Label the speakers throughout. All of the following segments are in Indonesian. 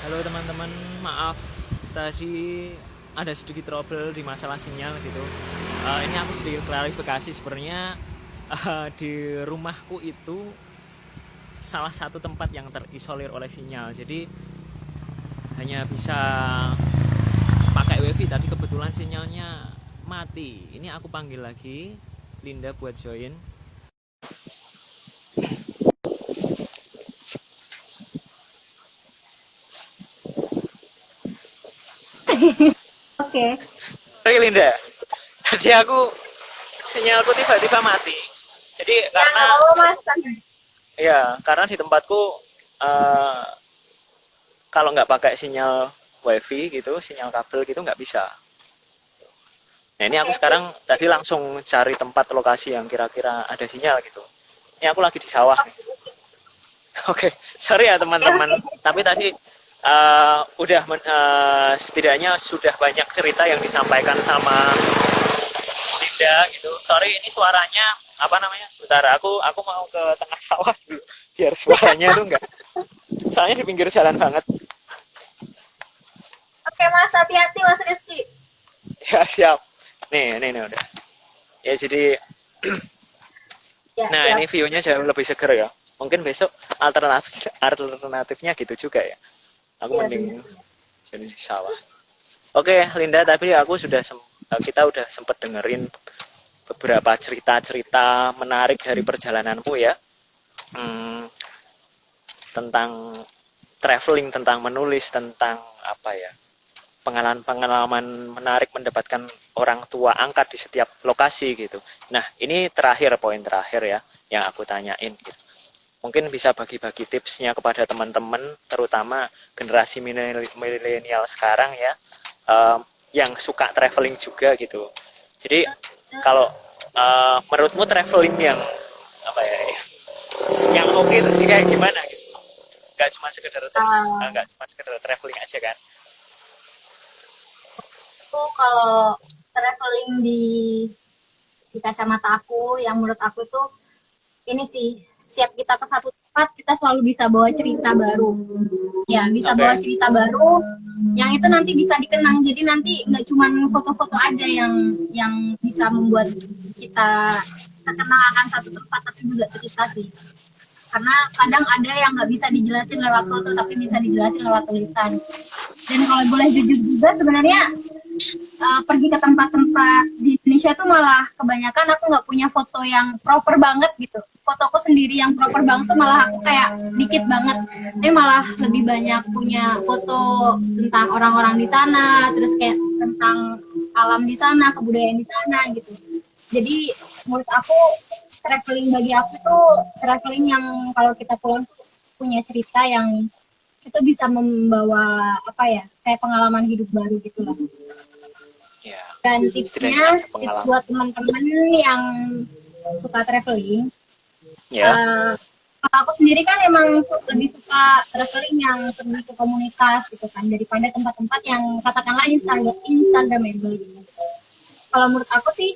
Speaker 1: Halo teman-teman, maaf tadi ada sedikit trouble di masalah sinyal gitu. Ini aku sedikit klarifikasi sebenarnya di rumahku itu salah satu tempat yang terisolir oleh sinyal. Jadi hanya bisa pakai wifi. Tadi kebetulan sinyalnya mati. Ini aku panggil lagi Linda buat join.
Speaker 2: Oke.
Speaker 1: Oke Linda, tadi aku sinyalku tiba-tiba mati. Jadi
Speaker 2: Ya
Speaker 1: karena
Speaker 2: nggak apa-apa mas.
Speaker 1: karena di tempatku uh, kalau nggak pakai sinyal wifi gitu, sinyal kabel gitu nggak bisa. Nah ini aku
Speaker 2: Oke sip.
Speaker 1: sekarang tadi langsung cari tempat lokasi yang kira-kira ada sinyal gitu. Ini aku lagi di sawah nih. Oke, sorry ya
Speaker 2: Oke
Speaker 1: teman-teman.
Speaker 2: oke.
Speaker 1: Tapi tadi setidaknya sudah banyak cerita yang disampaikan sama Linda gitu. Sorry ini suaranya apa namanya? Sebentar, aku mau ke tengah sawah dulu biar suaranya tuh enggak. Soalnya di pinggir jalan banget.
Speaker 2: Oke mas, hati-hati mas Rizky.
Speaker 1: Ya siap. Nih udah. Ya jadi,
Speaker 2: Ya
Speaker 1: nah
Speaker 2: siap.
Speaker 1: ini view-nya jauh lebih seger ya. Mungkin besok alternatifnya gitu juga ya. Aku
Speaker 2: Iya
Speaker 1: mending
Speaker 2: benar.
Speaker 1: jadi di sawah. Oke, Linda, tapi aku kita udah sempet dengerin beberapa cerita-cerita menarik dari perjalananmu ya. Hmm, tentang traveling, tentang menulis, tentang apa ya? Pengalaman-pengalaman menarik mendapatkan orang tua angkat di setiap lokasi gitu. Nah, ini poin terakhir ya yang aku tanyain gitu. Mungkin bisa bagi-bagi tipsnya kepada teman-teman, terutama generasi milenial sekarang ya, yang suka traveling juga gitu. Jadi kalau menurutmu traveling yang apa ya, yang oke itu sih kayak gimana gitu?
Speaker 2: Uh,
Speaker 1: Nggak cuma sekedar traveling aja kan?
Speaker 2: aku kalau traveling di kacamata aku, yang menurut aku itu ini sih, setiap kita ke satu tempat kita selalu bisa bawa cerita baru. Ya bisa
Speaker 1: Oke,
Speaker 2: bawa cerita baru yang itu nanti bisa dikenang. Jadi nanti nggak cuma foto-foto aja yang bisa membuat kita terkenang akan satu tempat, tapi juga cerita sih. Karena kadang ada yang nggak bisa dijelasin lewat foto tapi bisa dijelasin lewat tulisan. Dan kalau boleh jujur juga sebenarnya pergi ke tempat-tempat di Indonesia tuh malah kebanyakan aku nggak punya foto yang proper banget gitu. Fotoku sendiri yang proper banget tuh malah aku kayak dikit banget. Tapi malah lebih banyak punya foto tentang orang-orang di sana, terus kayak tentang alam di sana, kebudayaan di sana gitu. Jadi menurut aku traveling bagi aku tuh traveling yang kalau kita pulang tuh punya cerita yang itu bisa membawa apa ya kayak pengalaman hidup baru gitu lah.
Speaker 1: ya
Speaker 2: Dan
Speaker 1: setidaknya
Speaker 2: tipsnya,
Speaker 1: ada
Speaker 2: tips
Speaker 1: pengalaman.
Speaker 2: buat teman-teman yang suka traveling,
Speaker 1: Ya,
Speaker 2: uh, kalau aku sendiri kan emang lebih suka traveling yang pergi ke komunitas gitu kan, daripada tempat-tempat yang katakanlah Instagramable gitu. Kalau menurut aku sih,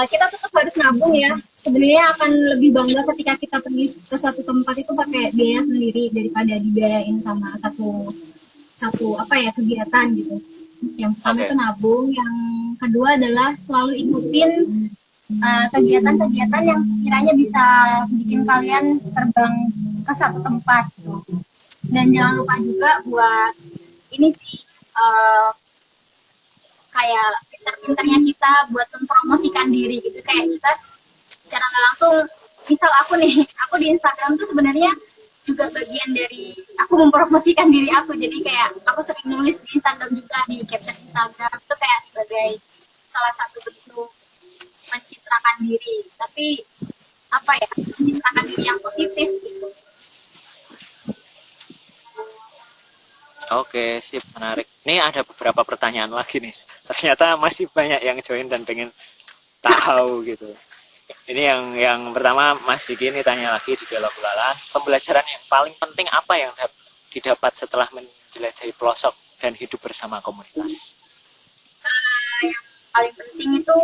Speaker 2: kita tetap harus nabung ya. Sebenarnya akan lebih bangga ketika kita pergi ke suatu tempat itu pakai biaya sendiri daripada dibiayain sama satu satu apa ya kegiatan gitu. Yang pertama itu
Speaker 1: oke.
Speaker 2: nabung, yang kedua adalah selalu ikutin kegiatan-kegiatan yang sekiranya bisa bikin kalian terbang ke satu tempat gitu. Dan jangan lupa juga buat ini sih kayak pinter-pinternya kita buat mempromosikan diri gitu, kayak kita secara nggak langsung, misal aku nih, aku di Instagram tuh sebenarnya juga bagian dari aku mempromosikan diri aku. Jadi kayak aku sering nulis di Instagram juga, di caption Instagram itu kayak sebagai salah satu bentuk mencitrakan diri, tapi apa ya, mencitrakan diri yang positif gitu.
Speaker 1: Oke, sip, menarik. Ini ada beberapa pertanyaan lagi nih. Ternyata masih banyak yang join dan pengen tahu gitu. Ini yang pertama Mas Diki ini tanya lagi di dialog bulalan. Pembelajaran yang paling penting apa yang didapat setelah menjelajahi pelosok dan hidup bersama komunitas?
Speaker 2: Yang paling penting itu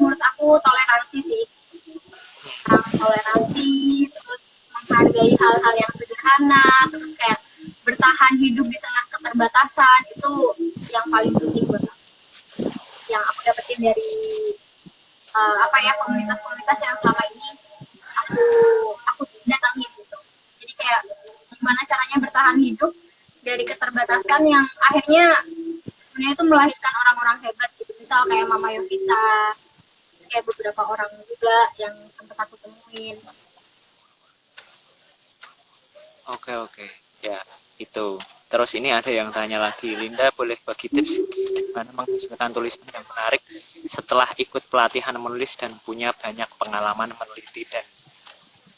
Speaker 2: menurut aku toleransi sih, tentang toleransi, terus menghargai hal-hal yang sederhana, terus kayak bertahan hidup di tengah keterbatasan itu yang paling penting buat aku. Yang aku dapetin dari komunitas-komunitas yang selama ini aku aku datangin gitu. Jadi kayak gimana caranya bertahan hidup dari keterbatasan yang akhirnya sebenarnya itu melahirkan orang-orang hebat gitu. Misal kayak Mama Yovita, kayak beberapa orang juga yang sempat aku temuin.
Speaker 1: Oke, ya itu. Terus ini ada yang tanya lagi, Linda boleh bagi tips bagaimana menghasilkan tulisan yang menarik setelah ikut pelatihan menulis dan punya banyak pengalaman meneliti dan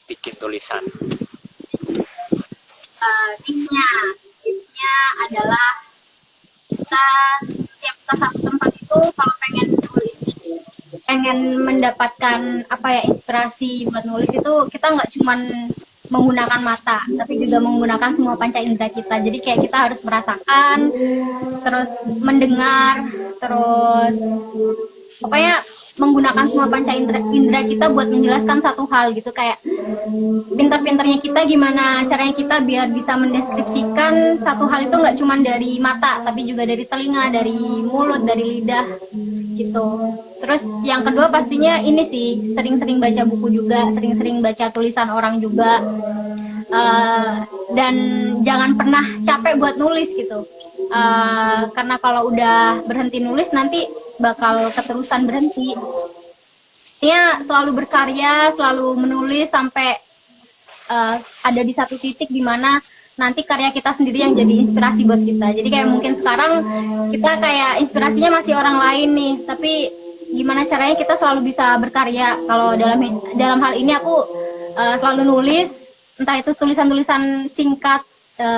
Speaker 1: bikin tulisan?
Speaker 2: Tipsnya adalah kita setiap ke satu tempat itu kalau pengen nulis, pengen mendapatkan inspirasi buat nulis itu kita nggak cuman menggunakan mata, tapi juga menggunakan semua panca indera kita. Jadi kayak kita harus merasakan, terus mendengar, terus pokoknya menggunakan semua panca indera kita buat menjelaskan satu hal gitu. Kayak pintar-pintarnya kita gimana caranya kita biar bisa mendeskripsikan satu hal itu nggak cuma dari mata, tapi juga dari telinga, dari mulut, dari lidah gitu. Terus yang kedua pastinya ini sih, sering-sering baca buku juga, sering-sering baca tulisan orang juga. Dan jangan pernah capek buat nulis gitu. Karena kalau udah berhenti nulis nanti bakal keterusan berhenti. Dia selalu berkarya, selalu menulis sampai ada di satu titik di mana nanti karya kita sendiri yang jadi inspirasi buat kita. Jadi kayak mungkin sekarang kita kayak inspirasinya masih orang lain nih, tapi gimana caranya kita selalu bisa berkarya. Kalau dalam hal ini aku selalu nulis, entah itu tulisan-tulisan singkat,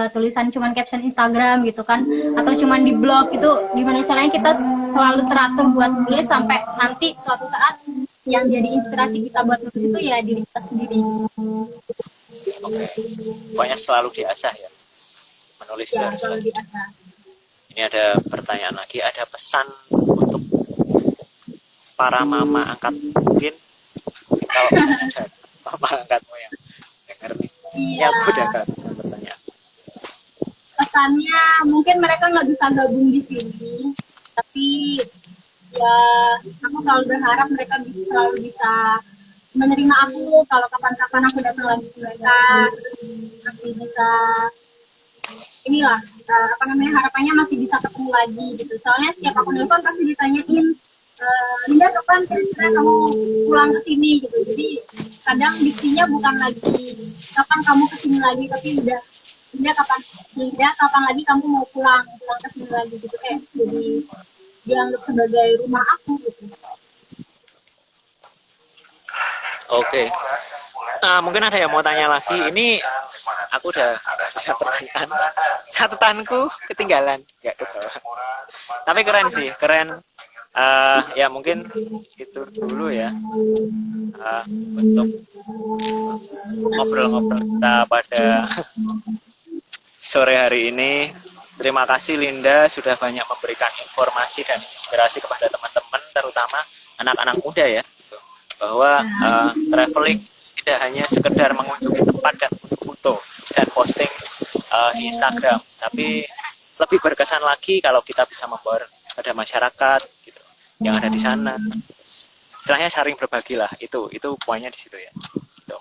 Speaker 2: tulisan cuman caption Instagram gitu kan, atau cuman di blog itu. Gimana caranya kita selalu teratur buat nulis sampai nanti suatu saat yang jadi inspirasi kita buat nulis itu ya diri kita sendiri.
Speaker 1: Oke, pokoknya selalu diasah ya, menulis
Speaker 2: Ya,
Speaker 1: harus
Speaker 2: selalu diasah.
Speaker 1: Ini ada pertanyaan lagi, ada pesan untuk para mama angkat, mungkin kalau misalnya ada mama angkatmu yang dengar nih, ini aku udah kehabisan pertanyaan.
Speaker 2: Pesannya mungkin mereka nggak bisa gabung di sini, tapi ya aku selalu berharap mereka selalu bisa menerima aku kalau kapan-kapan aku datang lagi ke mereka, terus masih bisa inilah harapannya masih bisa ketemu lagi gitu. Soalnya setiap aku nelfon pasti ditanyain, Linda kapan kira-kira kamu pulang ke sini gitu. Jadi kadang diksinya bukan lagi kapan kamu kesini lagi, tapi udah kapan lagi kamu mau pulang ke sini lagi gitu. Kayak jadi dianggap sebagai rumah aku gitu.
Speaker 1: Oke. Nah, mungkin ada yang mau tanya lagi. Ini aku udah bisa pertanyaan. Catatanku ketinggalan, nggak ke bawah. Tapi keren sih, keren. Ya mungkin itu dulu ya, untuk ngobrol-ngobrol kita pada sore hari ini. Terima kasih Linda sudah banyak memberikan informasi dan inspirasi kepada teman-teman, terutama anak-anak muda ya, gitu. Bahwa traveling tidak hanya sekedar mengunjungi tempat dan foto-foto dan posting di Instagram, tapi lebih berkesan lagi kalau kita bisa membawa pada masyarakat gitu, yang ada di sana. Istilahnya saling berbagi lah, itu poinnya di situ ya. Gitu.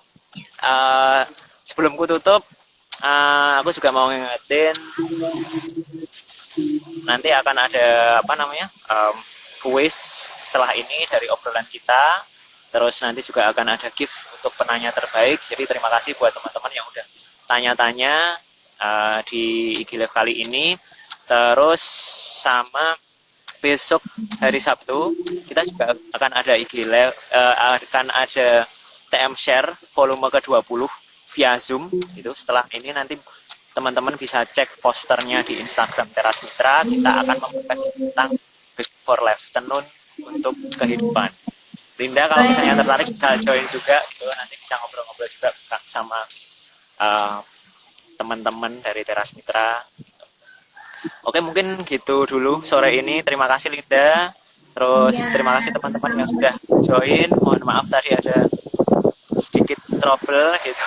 Speaker 1: Sebelum ku tutup, aku juga mau ngingetin nanti akan ada kuis setelah ini dari obrolan kita. Terus nanti juga akan ada gift untuk penanya terbaik. Jadi terima kasih buat teman-teman yang udah tanya-tanya di IG Live kali ini. Terus sama besok hari Sabtu kita juga akan ada IG Live, akan ada TM Share volume ke-20 via Zoom gitu. Setelah ini nanti teman-teman bisa cek posternya di Instagram Teras Mitra. Kita akan membahas tentang Before Life, tenun untuk kehidupan. Linda kalau misalnya tertarik bisa join juga gitu, nanti bisa ngobrol-ngobrol juga sama teman-teman dari Teras Mitra. Oke, mungkin gitu dulu sore ini. Terima kasih Linda. Terus terima kasih teman-teman yang sudah join. Mohon maaf tadi ada sedikit trouble gitu.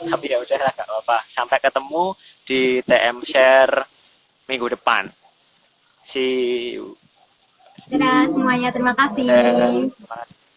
Speaker 1: Tapi ya udah nggak apa-apa. Sampai ketemu di TM Share minggu depan. See you.
Speaker 2: Dadah semuanya, terima kasih.
Speaker 1: Terima kasih.